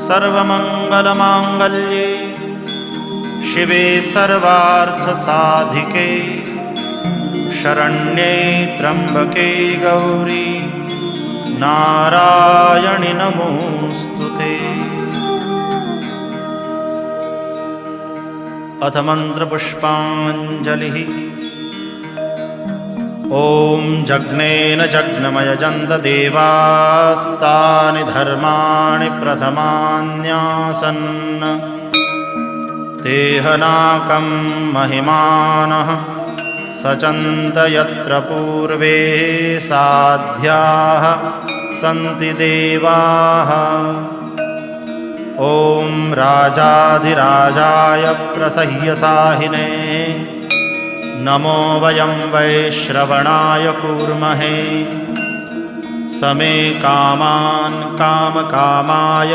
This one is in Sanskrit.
सर्वमङ्गलमाङ्गल्ये शिवे सर्वार्थसाधिके शरण्ये त्र्यम्बके गौरी नारायणि नमोऽस्तुते। अथ मन्त्रपुष्पाञ्जलिः। ॐ जग्नेन जग्नमयजन्त देवास्तानि धर्माणि प्रथमान्यासन् तेहनाकं महिमानः सचन्त यत्र पूर्वे साध्याः सन्ति देवाः। ॐ राजाधिराजाय प्रसह्यसाहिने नमो वयं वैश्रवणाय कूर्महे। समे कामान् कामकामाय